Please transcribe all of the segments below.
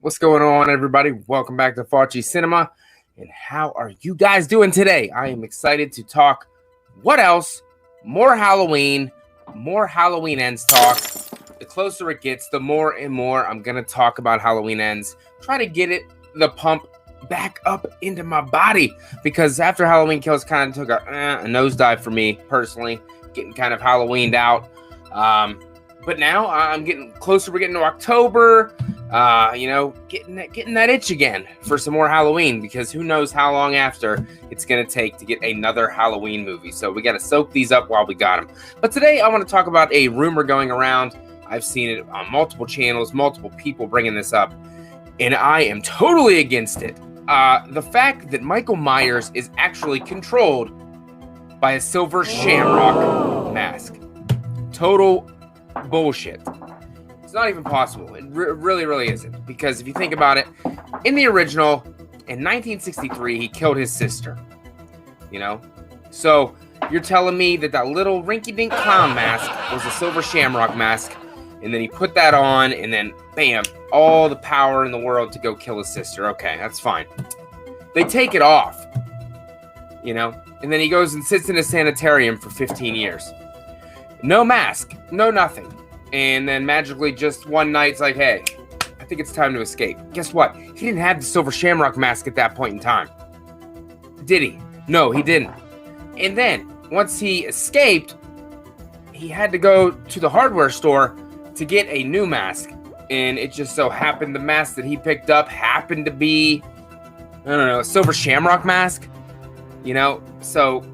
What's going on, everybody? Welcome back to Faccis Cinema. And how are you guys doing today? I am excited to talk what else? More Halloween Ends talk. The closer it gets, the more and more I'm going to talk about Halloween Ends. Try to get the pump back up into my body. Because after Halloween Kills kind of took a nosedive for me, personally. Getting kind of Halloweened out. But now I'm getting closer. We're getting to October. Getting that itch again for some more Halloween, because who knows how long after it's going to take to get another Halloween movie. So we got to soak these up while we got them. But today I want to talk about a rumor going around. I've seen it on multiple channels, multiple people bringing this up, and I am totally against it. The fact that Michael Myers is actually controlled by a Silver Shamrock mask. Total bullshit. It's not even possible. It really isn't. Because if you think about it, in the original, in 1963, he killed his sister. You know? So, you're telling me that little rinky-dink clown mask was a Silver Shamrock mask, and then he put that on, and then, bam, all the power in the world to go kill his sister. Okay, that's fine. They take it off. You know? And then he goes and sits in a sanitarium for 15 years. No mask. No nothing. And then magically just one night, it's like, hey, I think it's time to escape. Guess what? He didn't have the Silver Shamrock mask at that point in time. Did he? No, he didn't. And then, once he escaped, he had to go to the hardware store to get a new mask. And it just so happened the mask that he picked up happened to be, I don't know, a Silver Shamrock mask. You know, so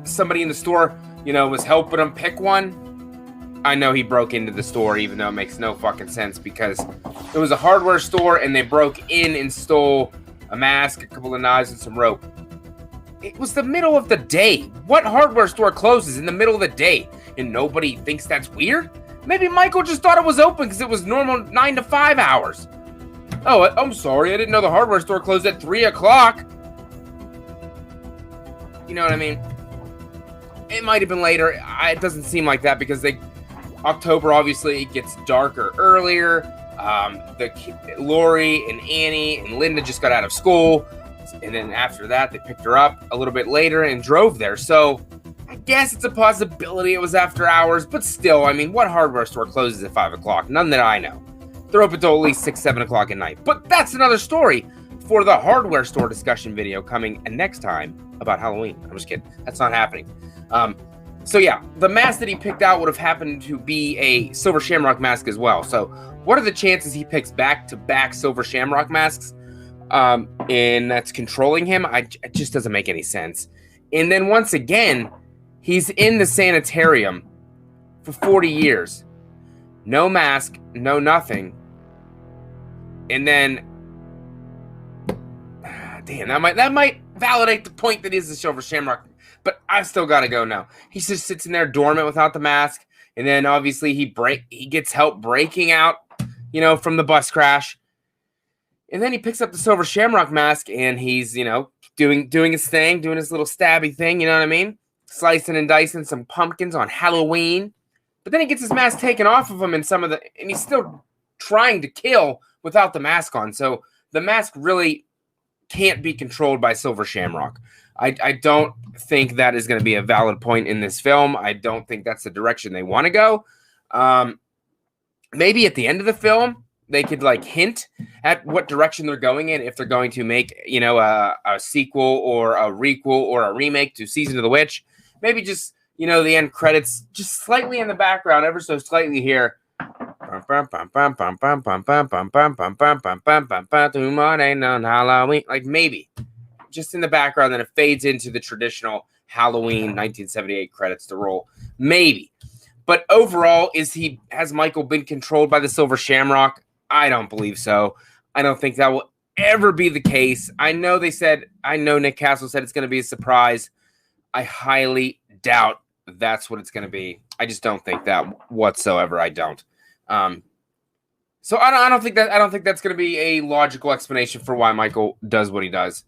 somebody in the store, you know, was helping him pick one. I know he broke into the store, even though it makes no fucking sense, because it was a hardware store and they broke in and stole a mask, a couple of knives, and some rope. It was the middle of the day. What hardware store closes in the middle of the day? And nobody thinks that's weird? Maybe Michael just thought it was open because it was normal 9 to 5 hours. Oh, I'm sorry. I didn't know the hardware store closed at 3 o'clock. You know what I mean? It might have been later. It doesn't seem like that because October, obviously, it gets darker earlier. Lori and Annie and Linda just got out of school. And then after that, they picked her up a little bit later and drove there. So I guess it's a possibility it was after hours. But still, I mean, what hardware store closes at 5 o'clock? None that I know. They're open until at least 6, 7 o'clock at night. But that's another story for the hardware store discussion video coming next time about Halloween. I'm just kidding. That's not happening. So yeah, the mask that he picked out would have happened to be a Silver Shamrock mask as well. So what are the chances he picks back-to-back Silver Shamrock masks and that's controlling him? It just doesn't make any sense. And then once again, he's in the sanitarium for 40 years. No mask, no nothing. And then, damn, that might validate the point that he's the Silver Shamrock. But I've still got to go now. He just sits in there dormant without the mask. And then obviously he gets help breaking out, you know, from the bus crash. And then he picks up the Silver Shamrock mask and he's, you know, doing his thing, doing his little stabby thing, you know what I mean? Slicing and dicing some pumpkins on Halloween. But then he gets his mask taken off of him and he's still trying to kill without the mask on. So the mask really can't be controlled by Silver Shamrock. I don't think that is going to be a valid point in this film. I don't think that's the direction they want to go. Maybe at the end of the film, they could like hint at what direction they're going in, if they're going to make, you know, a sequel or a requel or a remake to Season of the Witch. Maybe just, you know, the end credits just slightly in the background, ever so slightly here. Like maybe. Just in the background, then it fades into the traditional Halloween 1978 credits to roll. Maybe. But overall, has Michael been controlled by the Silver Shamrock? I don't believe so. I don't think that will ever be the case. I know Nick Castle said it's going to be a surprise. I highly doubt that's what it's going to be. I just don't think that whatsoever. I don't. So I don't think that's going to be a logical explanation for why Michael does what he does.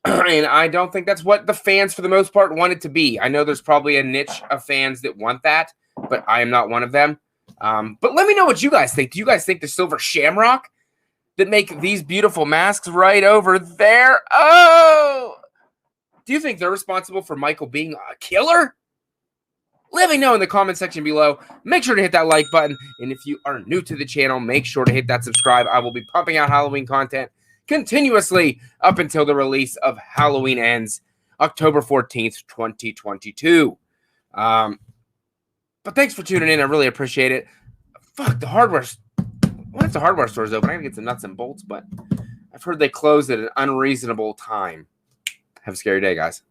And I don't think that's what the fans, for the most part, want it to be. I know there's probably a niche of fans that want that, but I am not one of them. But let me know what you guys think. Do you guys think the Silver Shamrock that make these beautiful masks right over there. Oh! Do you think they're responsible for Michael being a killer? Let me know in the comment section below. Make sure to hit that like button. And if you are new to the channel, make sure to hit that subscribe. I will be pumping out Halloween content continuously up until the release of Halloween Ends, October 14th, 2022. But thanks for tuning in. I really appreciate it. Fuck, the hardware. What if the hardware store is open? I gotta get some nuts and bolts, but I've heard they close at an unreasonable time. Have a scary day, guys.